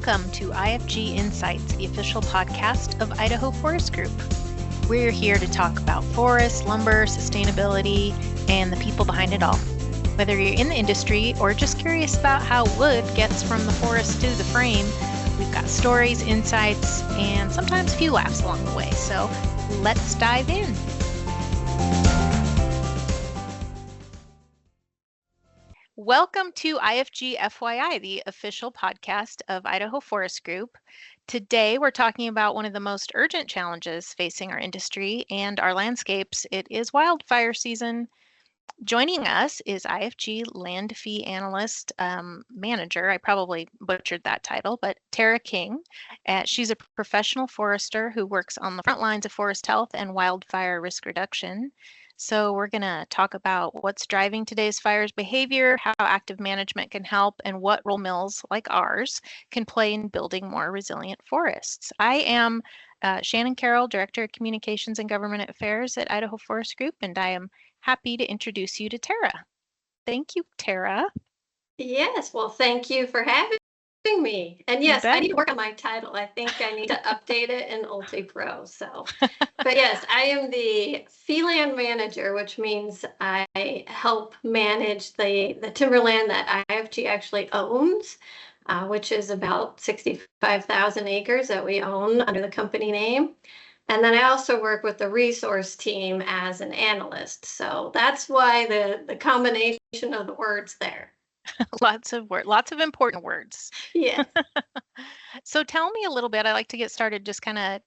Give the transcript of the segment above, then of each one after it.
Welcome to IFG Insights, the official podcast of Idaho Forest Group. We're here to talk about forests, lumber, sustainability, and the people behind it all. Whether you're in the industry or just curious about how wood gets from the forest to the frame, we've got stories, insights, and sometimes a few laughs along the way. So let's dive in. Welcome to IFG FYI, the official podcast of Idaho Forest Group. Today, we're talking about one of the most urgent challenges facing our industry and our landscapes. It is wildfire season. Joining us is IFG Land Fee Analyst Manager. I probably butchered that title, but Tera King. She's a professional forester who works on the front lines of forest health and wildfire risk reduction. So we're going to talk about what's driving today's fires behavior, how active management can help, and what role mills like ours can play in building more resilient forests. I am Shannon Carroll, Director of Communications and Government Affairs at Idaho Forest Group, and I am happy to introduce you to Tera. Thank you, Tera. Yes, well, thank you for having me. And yes, I need to work on my title. I think I need to update it in UltiPro. So, but yes, I am the Fee Land Manager, which means I help manage the timberland that IFG actually owns, which is about 65,000 acres that we own under the company name. And then I also work with the resource team as an analyst. So that's why the combination of the words there. Lots of important words. Yeah. So tell me a little bit. I like to get started just kind of,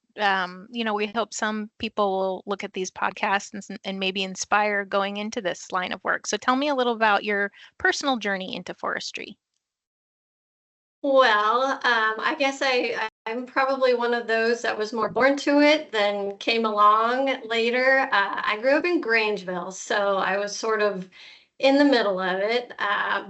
we hope some people will look at these podcasts and maybe inspire going into this line of work. So tell me a little about your personal journey into forestry. Well, I guess I'm probably one of those that was more born to it than came along later. I grew up in Grangeville, so I was sort of in the middle of it. I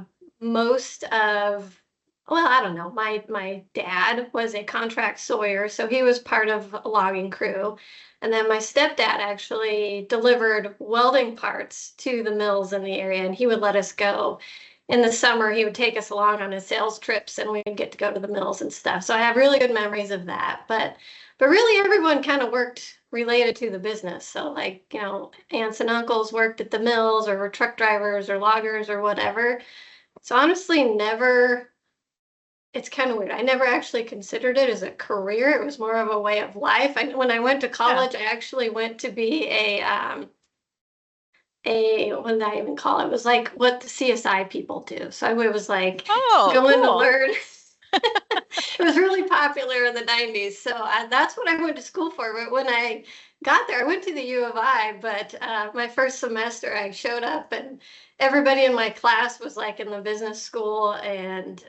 don't know, my dad was a contract sawyer, so he was part of a logging crew. And then my stepdad actually delivered welding parts to the mills in the area, and he would let us go. In the summer, he would take us along on his sales trips, and we'd get to go to the mills and stuff. So I have really good memories of that. But really, everyone kind of worked related to the business. So aunts and uncles worked at the mills or were truck drivers or loggers or whatever. So honestly, it's kind of weird. I never actually considered it as a career. It was more of a way of life. When I went to college, I actually went to be what did I even call it? It was like what the CSI people do. So it was like going to learn. It was really popular in the 90s. So that's what I went to school for. But when I got there, I went to the U of I, but my first semester I showed up and everybody in my class was like in the business school, and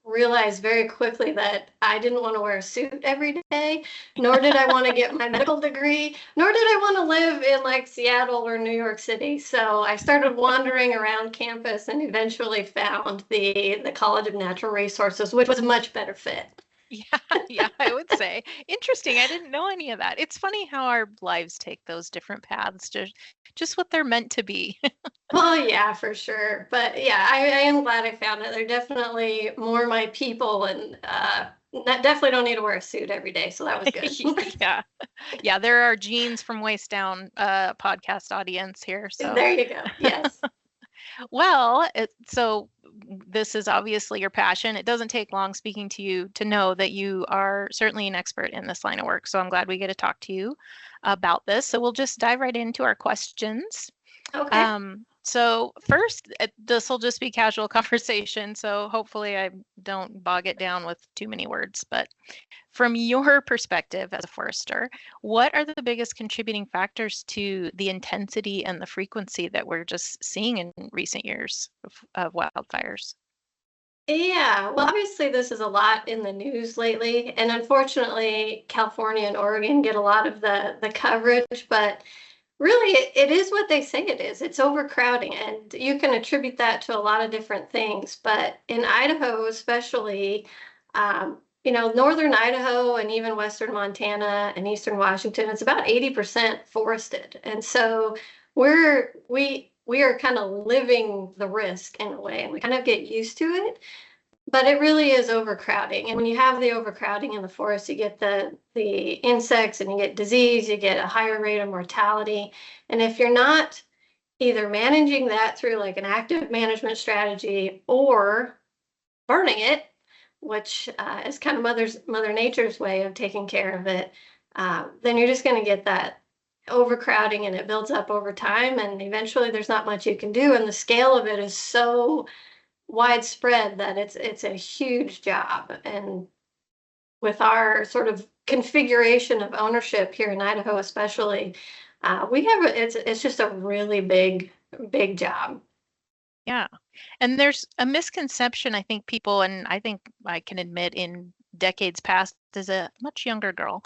realized very quickly that I didn't want to wear a suit every day, nor did I want to get my medical degree, nor did I want to live in like Seattle or New York City. So I started wandering around campus and eventually found the College of Natural Resources, which was a much better fit. Yeah, I would say. Interesting. I didn't know any of that. It's funny how our lives take those different paths, just what they're meant to be. Well, yeah, for sure. But yeah, I am glad I found it. They're definitely more my people, and definitely don't need to wear a suit every day. So that was good. Yeah. There are jeans from waist down podcast audience here. So there you go. Yes. Well, so this is obviously your passion. It doesn't take long speaking to you to know that you are certainly an expert in this line of work. So I'm glad we get to talk to you about this. So we'll just dive right into our questions. Okay. So first, this will just be casual conversation. So hopefully I don't bog it down with too many words. But from your perspective as a forester, what are the biggest contributing factors to the intensity and the frequency that we're just seeing in recent years of wildfires? Yeah, well, obviously this is a lot in the news lately, and unfortunately, California and Oregon get a lot of the coverage, but really it is what they say it is. It's overcrowding, and you can attribute that to a lot of different things. But in Idaho, especially, northern Idaho and even western Montana and eastern Washington, it's about 80% forested. And so we are kind of living the risk in a way, and we kind of get used to it. but it really is overcrowding. And when you have the overcrowding in the forest, you get the insects and you get disease, you get a higher rate of mortality. And if you're not either managing that through like an active management strategy or burning it, which is kind of Mother Nature's way of taking care of it, then you're just going to get that overcrowding and it builds up over time. And eventually there's not much you can do. And the scale of it is so widespread that it's a huge job. And with our sort of configuration of ownership here in Idaho, especially, we have it's just a really big job. Yeah. And there's a misconception, I think people, and I think I can admit in decades past as a much younger girl,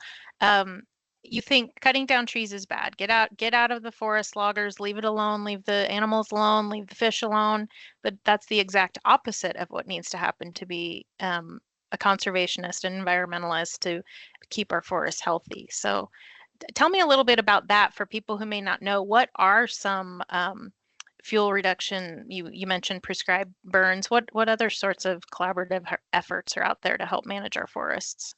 you think cutting down trees is bad. Get out of the forest, loggers, leave it alone, leave the animals alone, leave the fish alone. But that's the exact opposite of what needs to happen to be a conservationist and environmentalist to keep our forests healthy. So tell me a little bit about that for people who may not know. What are some fuel reduction? You mentioned prescribed burns. What other sorts of collaborative efforts are out there to help manage our forests?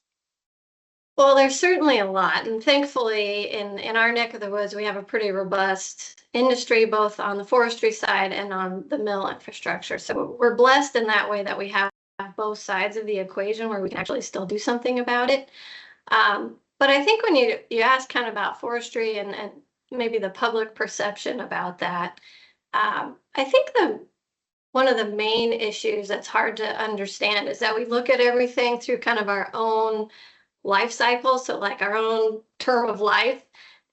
Well, there's certainly a lot, and thankfully in our neck of the woods, we have a pretty robust industry, both on the forestry side and on the mill infrastructure. So we're blessed in that way that we have both sides of the equation where we can actually still do something about it. But I think when you ask kind of about forestry and maybe the public perception about that, I think one of the main issues that's hard to understand is that we look at everything through kind of our own life cycle, so like our own term of life,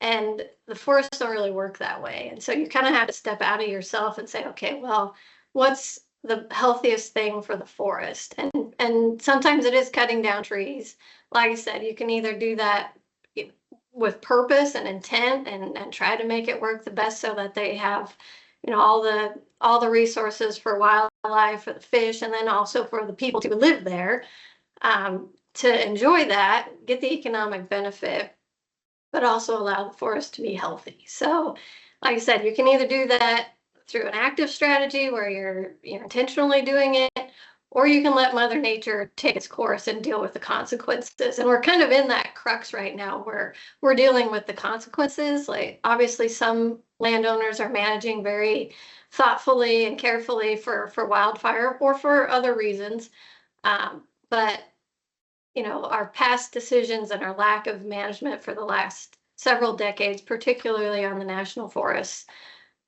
and the forests don't really work that way. And so you kind of have to step out of yourself and say, okay, well, what's the healthiest thing for the forest? And sometimes it is cutting down trees. Like I said, you can either do that with purpose and intent and try to make it work the best so that they have, you know, all the resources for wildlife, for the fish, and then also for the people who live there, to enjoy that, get the economic benefit, but also allow the forest to be healthy. So, like I said, you can either do that through an active strategy where you're intentionally doing it, or you can let Mother Nature take its course and deal with the consequences. And we're kind of in that crux right now where we're dealing with the consequences. Like, obviously, some landowners are managing very thoughtfully and carefully for wildfire or for other reasons. But you know, our past decisions and our lack of management for the last several decades, particularly on the national forests,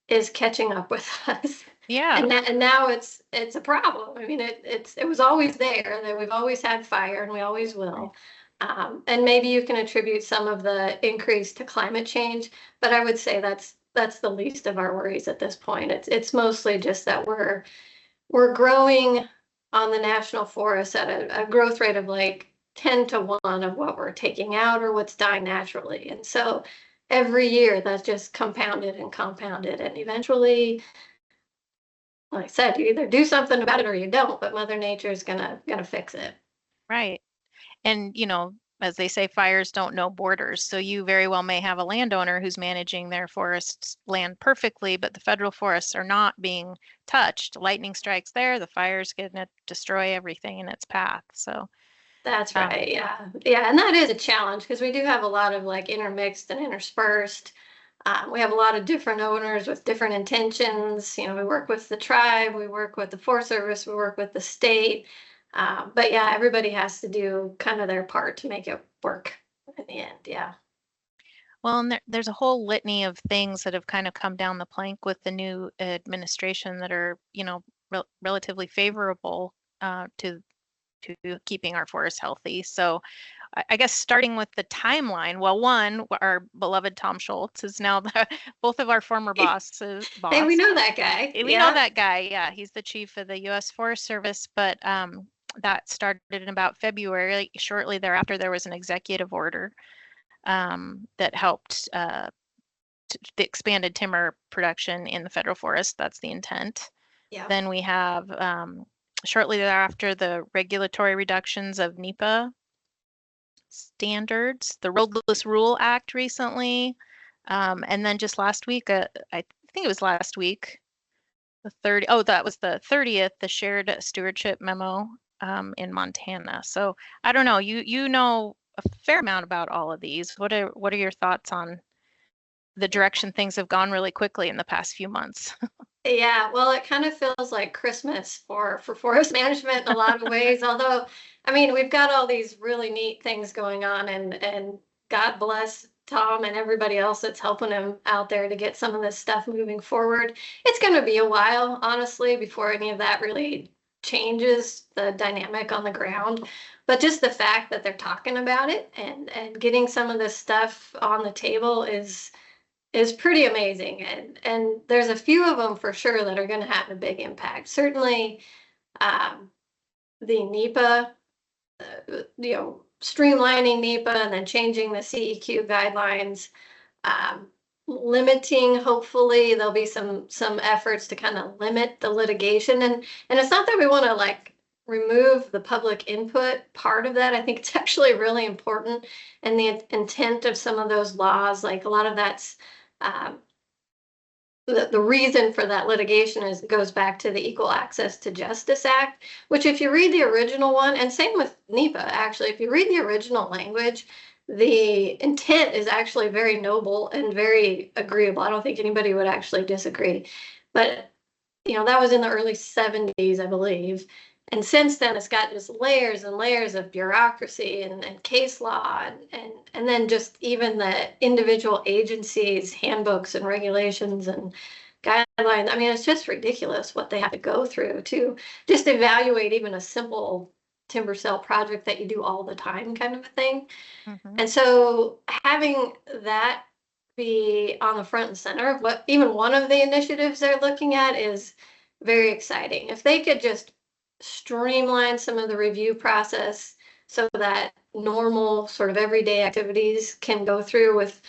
is catching up with us. Yeah. And now it's a problem. I mean, it was always there, that we've always had fire and we always will. And maybe you can attribute some of the increase to climate change, but I would say that's the least of our worries at this point. It's mostly just that we're growing on the national forest at a growth rate of like 10 to 1 of what we're taking out or what's dying naturally. And so every year that's just compounded and compounded. And eventually, like I said, you either do something about it or you don't, but Mother Nature is gonna fix it. Right. And, you know, as they say, fires don't know borders. So you very well may have a landowner who's managing their forest land perfectly, but the federal forests are not being touched. Lightning strikes there, the fire's going to destroy everything in its path. So that's right. Yeah. And that is a challenge because we do have a lot of like intermixed and interspersed. We have a lot of different owners with different intentions. You know, we work with the tribe, we work with the Forest Service, we work with the state. But yeah, everybody has to do kind of their part to make it work in the end. Yeah. Well, and there's a whole litany of things that have kind of come down the plank with the new administration that are, you know, relatively favorable to keeping our forests healthy. So I guess starting with the timeline, well, one, our beloved Tom Schultz is now both of our former bosses. Hey, we know that guy. We know that guy. Yeah, he's the chief of the U.S. Forest Service, but that started in about February. Shortly thereafter, there was an executive order that helped the expanded timber production in the federal forest. That's the intent. Yeah. Then we have shortly thereafter the regulatory reductions of NEPA standards, the Roadless Rule Act recently, and then just last week, I think it was last week, that was the 30th, the shared stewardship memo in Montana. So I don't know, you know a fair amount about all of these. What are your thoughts on the direction things have gone really quickly in the past few months? Yeah, well, it kind of feels like Christmas for forest management in a lot of ways. Although, I mean, we've got all these really neat things going on, and God bless Tom and everybody else that's helping him out there to get some of this stuff moving forward. It's going to be a while, honestly, before any of that really changes the dynamic on the ground. But just the fact that they're talking about it and getting some of this stuff on the table is pretty amazing. And there's a few of them for sure that are going to have a big impact. Certainly, um, the NEPA, streamlining NEPA and then changing the CEQ guidelines, um, limiting. Hopefully, there'll be some efforts to kind of limit the litigation. And it's not that we want to like remove the public input part of that. I think it's actually really important, and the intent of some of those laws, like a lot of that's um, the reason for that litigation goes back to the Equal Access to Justice Act, which if you read the original one, and same with NEPA, actually, if you read the original language, the intent is actually very noble and very agreeable. I don't think anybody would actually disagree. But, that was in the early 70s, I believe. And since then, it's got just layers and layers of bureaucracy and case law, and then just even the individual agencies' handbooks and regulations and guidelines. I mean, it's just ridiculous what they have to go through to just evaluate even a simple timber sale project that you do all the time kind of a thing. Mm-hmm. And so having that be on the front and center of what even one of the initiatives they're looking at is very exciting. If they could just streamline some of the review process so that normal sort of everyday activities can go through with,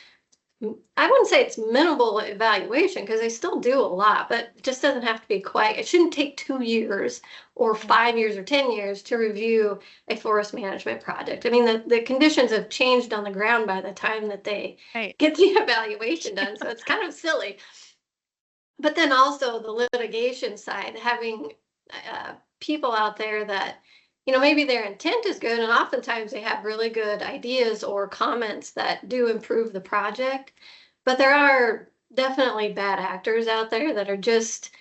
I wouldn't say it's minimal evaluation because they still do a lot, but it just doesn't have to be quite, it shouldn't take 2 years or 5 years or 10 years to review a forest management project. I mean, the conditions have changed on the ground by the time that they get the evaluation done, so it's kind of silly. But then also the litigation side, having people out there that, maybe their intent is good, and oftentimes they have really good ideas or comments that do improve the project. But there are definitely bad actors out there that are just,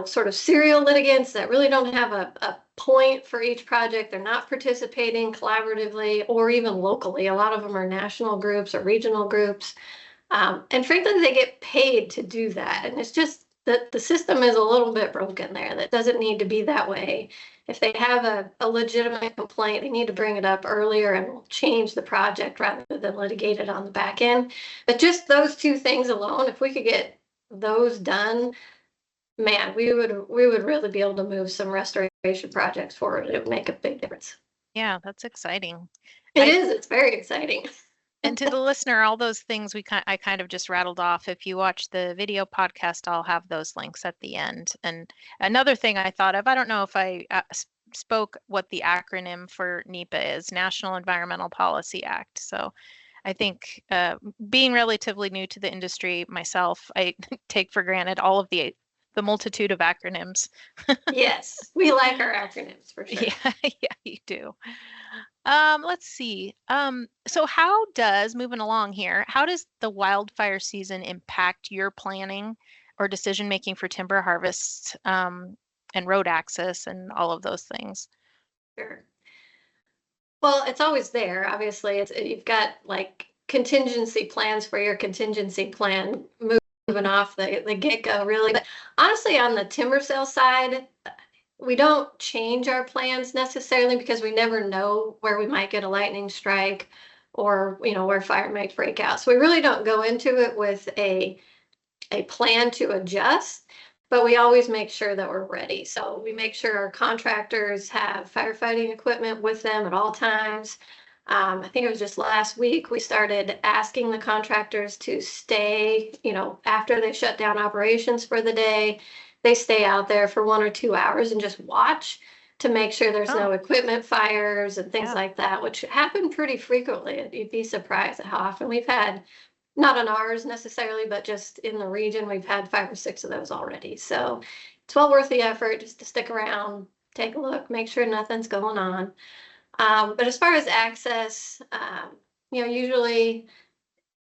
sort of serial litigants that really don't have a point for each project. They're not participating collaboratively or even locally. A lot of them are national groups or regional groups. And frankly, they get paid to do that. And it's just that the system is a little bit broken there. That doesn't need to be that way. If they have a legitimate complaint, they need to bring it up earlier and we'll change the project rather than litigate it on the back end. But just those two things alone, if we could get those done, man, we would really be able to move some restoration projects forward. It would make a big difference. Yeah, that's exciting. It is. It's very exciting. And to the listener, all those things I kind of just rattled off. If you watch the video podcast, I'll have those links at the end. And another thing I thought of, I don't know if I spoke what the acronym for NEPA is, National Environmental Policy Act. So I think being relatively new to the industry myself, I take for granted all of the multitude of acronyms. Yes, we like our acronyms for sure. Yeah, you do. Let's see. So moving along here, how does the wildfire season impact your planning or decision making for timber harvest, and road access and all of those things? Sure. Well, it's always there. Obviously, you've got like contingency plans for your contingency plan moving off the get-go, really. But honestly, on the timber sale side, we don't change our plans necessarily because we never know where we might get a lightning strike or, where fire might break out. So we really don't go into it with a plan to adjust, but we always make sure that we're ready. So we make sure our contractors have firefighting equipment with them at all times. I think it was just last week we started asking the contractors to stay, after they shut down operations for the day, they stay out there for 1 or 2 hours and just watch to make sure there's no equipment fires and things like that, which happen pretty frequently. You'd be surprised at how often we've had, not on ours necessarily, but just in the region, we've had 5 or 6 of those already. So it's well worth the effort just to stick around, take a look, make sure nothing's going on. But as far as access, usually,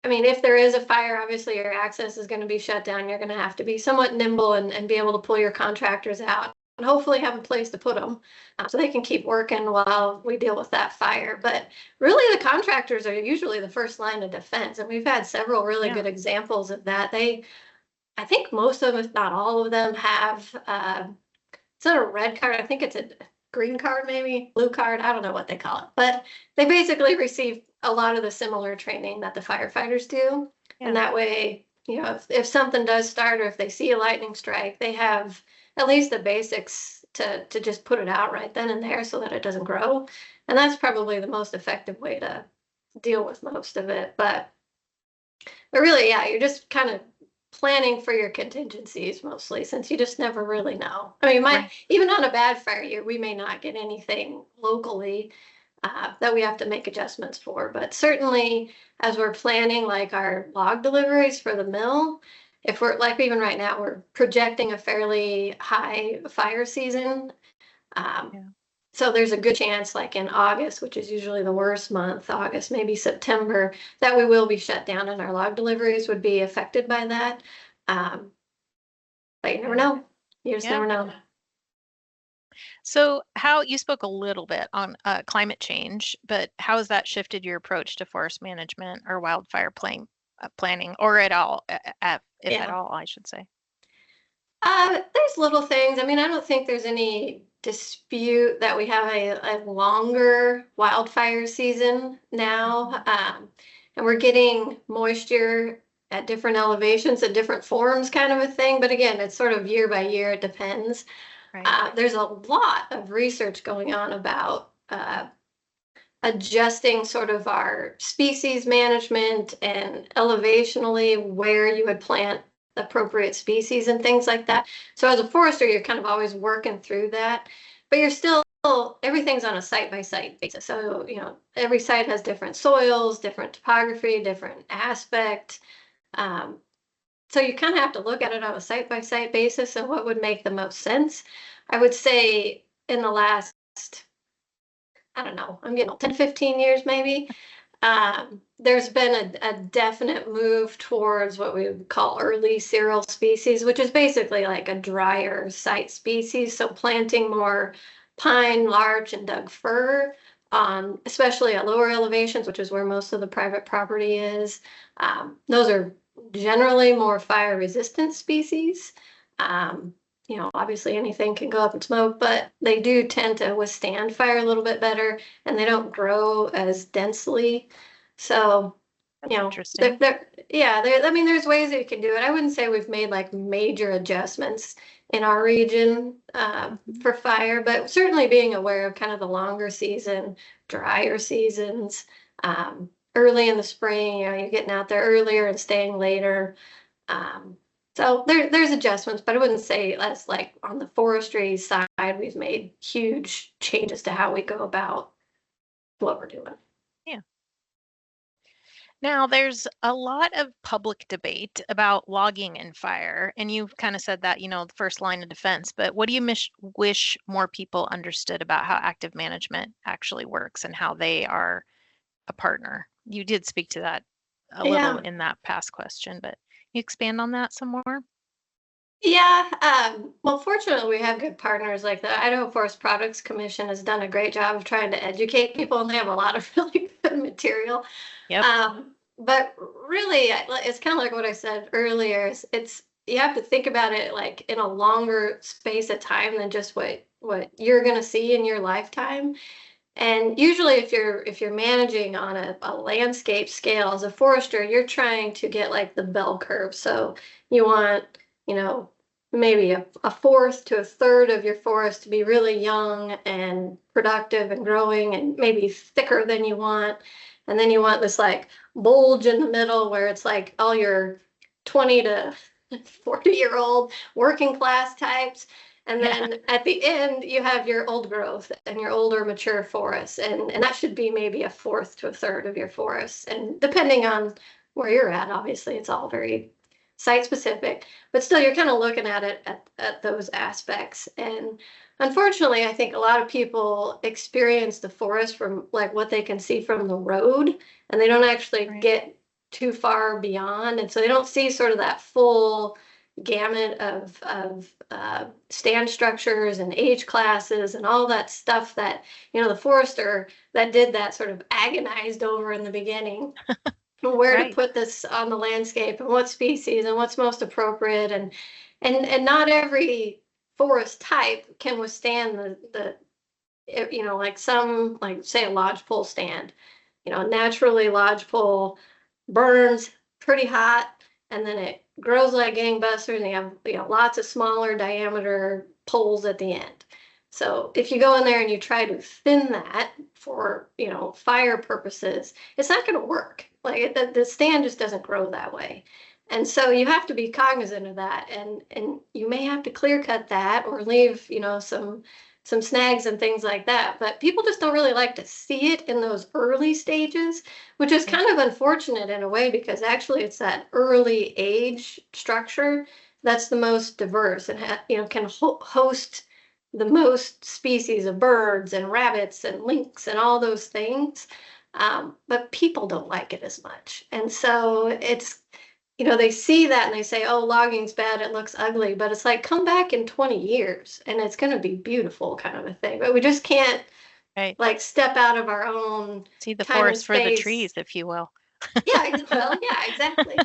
I mean, if there is a fire, obviously your access is going to be shut down. You're going to have to be somewhat nimble and be able to pull your contractors out and hopefully have a place to put them so they can keep working while we deal with that fire. But really, the contractors are usually the first line of defense. And we've had several really good examples of that. I think most of them, if not all of them, have, it's not a red card. I think it's a green card, maybe blue card. I don't know what they call it, but they basically receive a lot of the similar training that the firefighters do. And that way, if something does start or if they see a lightning strike, they have at least the basics to just put it out right then and there so that it doesn't grow. And that's probably the most effective way to deal with most of it. But really, yeah, you're just kind of planning for your contingencies mostly, since you just never really know. I mean, even on a bad fire year, we may not get anything locally that we have to make adjustments for. But certainly, as we're planning like our log deliveries for the mill, if we're like even right now, we're projecting a fairly high fire season. So there's a good chance, like in August, which is usually the worst month, August, maybe September, that we will be shut down and our log deliveries would be affected by that. But you never know. You just never know. So you spoke a little bit on climate change, but how has that shifted your approach to forest management or wildfire planning, or at all, if at all, I should say? There's little things. I mean, I don't think there's any dispute that we have a longer wildfire season now. And we're getting moisture at different elevations, at different forms, kind of a thing. But again, it's sort of year by year, it depends. There's a lot of research going on about adjusting sort of our species management and elevationally where you would plant appropriate species and things like that. So as a forester, you're kind of always working through that, but you're still, everything's on a site-by-site basis. So, every site has different soils, different topography, different aspect. So you kind of have to look at it on a site-by-site basis and what would make the most sense. I would say in the last, I don't know, I'm getting 10, 15 years maybe, there's been a definite move towards what we would call early cereal species, which is basically like a drier site species. So planting more pine, larch, and Doug fir, especially at lower elevations, which is where most of the private property is. Those are generally more fire resistant species. Obviously anything can go up in smoke, but they do tend to withstand fire a little bit better and they don't grow as densely. So, interesting. I mean, there's ways that you can do it. I wouldn't say we've made like major adjustments in our region for fire, but certainly being aware of kind of the longer season, drier seasons, early in the spring, you're getting out there earlier and staying later. So there's adjustments, but I wouldn't say that's like on the forestry side, we've made huge changes to how we go about what we're doing. Yeah. Now, there's a lot of public debate about logging and fire, and you've kind of said that, the first line of defense, but what do you wish more people understood about how active management actually works and how they are a partner? You did speak to that a little in that past question, but can you expand on that some more? Yeah, well, fortunately, we have good partners like the Idaho Forest Products Commission has done a great job of trying to educate people, and they have a lot of really good material. But really, it's kind of like what I said earlier. You have to think about it like in a longer space of time than just what you're going to see in your lifetime. And usually if you're managing on a landscape scale as a forester, you're trying to get like the bell curve. So you want, maybe a fourth to a third of your forest to be really young and productive and growing and maybe thicker than you want. And then you want this like bulge in the middle where it's like all your 20 to 40-year-old working class types. And then at the end, you have your old growth and your older mature forests. And that should be maybe a fourth to a third of your forests. And depending on where you're at, obviously, it's all very site specific. But still, you're kind of looking at it at those aspects. And unfortunately, I think a lot of people experience the forest from like what they can see from the road, and they don't actually get too far beyond, and so they don't see sort of that full gamut of stand structures and age classes and all that stuff that the forester that did that sort of agonized over in the beginning, where to put this on the landscape and what species and what's most appropriate, and not every forest type can withstand the like some, like say a lodgepole stand, naturally lodgepole burns pretty hot, and then it grows like gangbusters, and you have lots of smaller diameter poles at the end. So if you go in there and you try to thin that for fire purposes, it's not going to work. Like the stand just doesn't grow that way. And so you have to be cognizant of that, and you may have to clear cut that or leave some snags and things like that. But people just don't really like to see it in those early stages, which is kind of unfortunate in a way, because actually it's that early age structure that's the most diverse and can host the most species of birds and rabbits and lynx and all those things. But people don't like it as much. And so it's, they see that and they say, oh, logging's bad, it looks ugly. But it's like, come back in 20 years and it's going to be beautiful, kind of a thing. But we just can't like step out of our own see the forest for the trees, if you will. Yeah, well, yeah, exactly.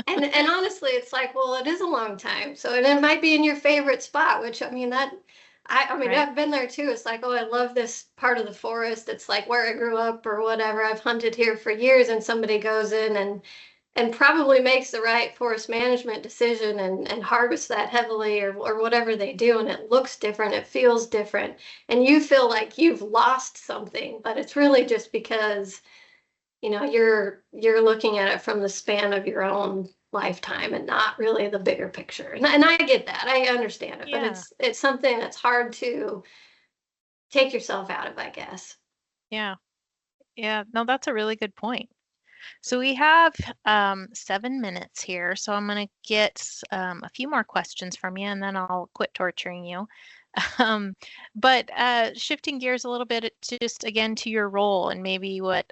And honestly, it's like, well, it is a long time. So, and it might be in your favorite spot, which I mean, I've been there too. It's like, oh, I love this part of the forest. It's like where I grew up or whatever. I've hunted here for years, and somebody goes in and probably makes the right forest management decision and harvests that heavily or whatever they do, and it looks different, it feels different, and you feel like you've lost something, but it's really just because you're looking at it from the span of your own lifetime and not really the bigger picture. And I get that. I understand it, but it's something that's hard to take yourself out of, I guess. Yeah. Yeah. No, that's a really good point. So we have 7 minutes here, so I'm going to get a few more questions from you, and then I'll quit torturing you. But shifting gears a little bit to just again to your role and maybe what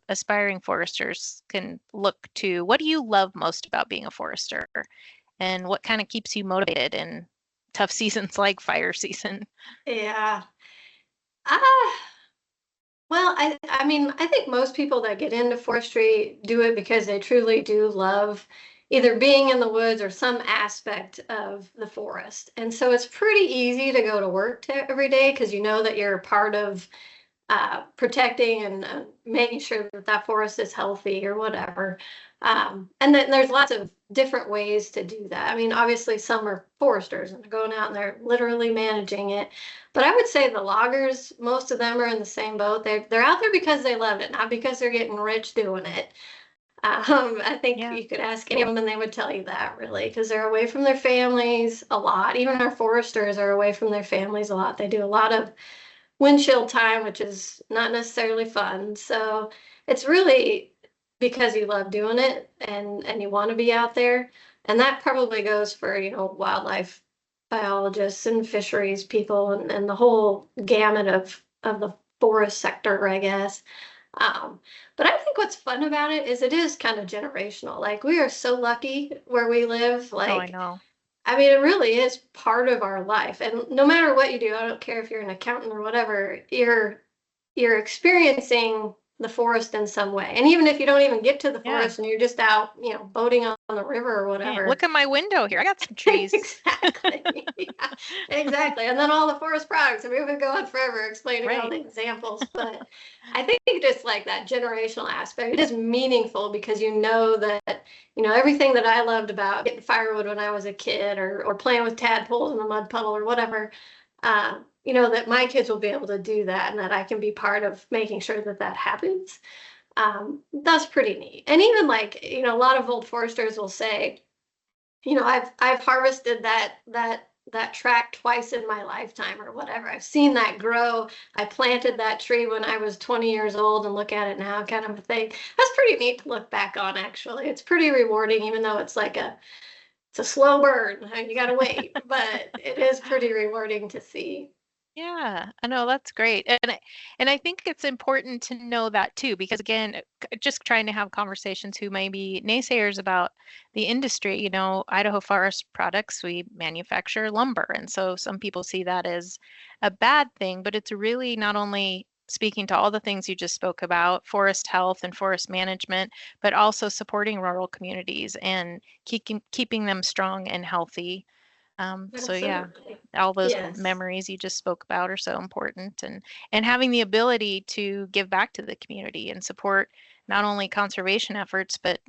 aspiring foresters can look to. What do you love most about being a forester, and what kind of keeps you motivated in tough seasons like fire season? Yeah. Well, I mean, I think most people that get into forestry do it because they truly do love either being in the woods or some aspect of the forest. And so it's pretty easy to go to work every day because you know that you're part of protecting and making sure that that forest is healthy or whatever. And then there's lots of different ways to do that. I mean, obviously some are foresters and they're going out and they're literally managing it. But I would say the loggers, most of them are in the same boat. They're out there because they love it, not because they're getting rich doing it. I think you could ask any of them and they would tell you that, really, because they're away from their families a lot. Even our foresters are away from their families a lot. They do a lot of windshield time, which is not necessarily fun. So it's really because you love doing it and you want to be out there. And that probably goes for, wildlife biologists and fisheries people and the whole gamut of the forest sector, I guess. But I think what's fun about it is kind of generational. Like we are so lucky where we live. Like, oh, I know. I mean, it really is part of our life. And no matter what you do, I don't care if you're an accountant or whatever, you're experiencing the forest in some way. And even if you don't even get to the forest and you're just out, boating on the river or whatever. Hey, look at my window here. I got some trees. Exactly. Yeah, exactly. And then all the forest products. I mean, we could go on forever explaining all the examples. But I think just like that generational aspect, it is meaningful because you know that, everything that I loved about getting firewood when I was a kid or playing with tadpoles in the mud puddle or whatever, that my kids will be able to do that and that I can be part of making sure that that happens. That's pretty neat. And even like, a lot of old foresters will say, I've harvested that tract twice in my lifetime or whatever. I've seen that grow. I planted that tree when I was 20 years old and look at it now, kind of a thing. That's pretty neat to look back on, actually. It's pretty rewarding, even though it's like it's a slow burn. You got to wait, but it is pretty rewarding to see. Yeah, I know that's great. And I think it's important to know that too, because again, just trying to have conversations who may be naysayers about the industry, Idaho Forest Products, we manufacture lumber. And so some people see that as a bad thing, but it's really not only speaking to all the things you just spoke about, forest health and forest management, but also supporting rural communities and keeping them strong and healthy. So yeah, Absolutely. all those Yes. memories you just spoke about are so important, and having the ability to give back to the community and support not only conservation efforts, but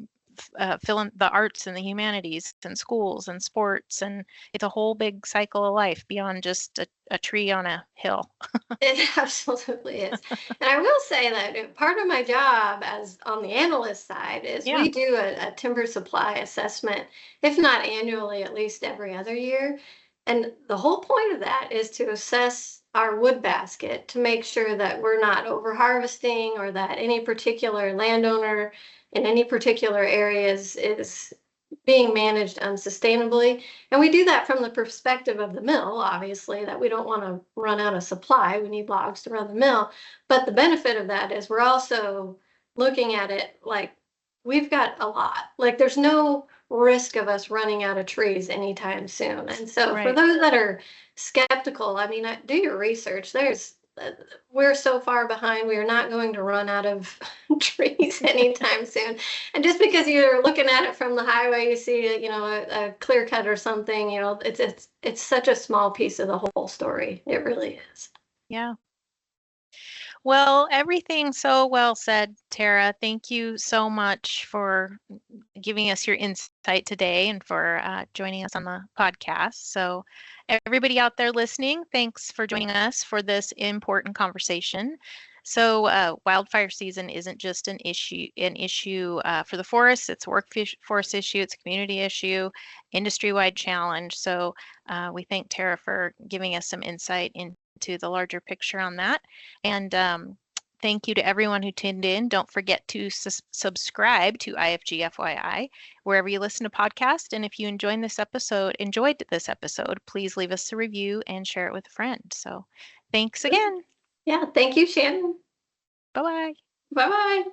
fill in the arts and the humanities and schools and sports, and it's a whole big cycle of life beyond just a tree on a hill. It absolutely is. And I will say that part of my job as on the analyst side is Yeah, we do a timber supply assessment, if not annually, at least every other year. And the whole point of that is to assess our wood basket to make sure that we're not over harvesting or that any particular landowner in any particular areas is being managed unsustainably. And we do that from the perspective of the mill, obviously, that we don't want to run out of supply. We need logs to run the mill. But the benefit of that is we're also looking at it like we've got a lot. Like there's no risk of us running out of trees anytime soon. And so for right. those that are skeptical, I mean, do your research. We're so far behind. We are not going to run out of trees anytime soon. And just because you're looking at it from the highway, you see, a clear cut or something, it's such a small piece of the whole story. It really is. Yeah. Well, everything so well said, Tara. Thank you so much for giving us your insight today and for joining us on the podcast. So, everybody out there listening, thanks for joining us for this important conversation. So, wildfire season isn't just an issue for the forest. It's a workforce issue. It's a community issue, industry-wide challenge. So, we thank Tara for giving us some insight into the larger picture on that. And thank you to everyone who tuned in. Don't forget to subscribe to IFG FYI wherever you listen to podcasts. And if you enjoyed this episode, please leave us a review and share it with a friend. So thanks again. Yeah. Thank you, Shannon. Bye bye. Bye bye.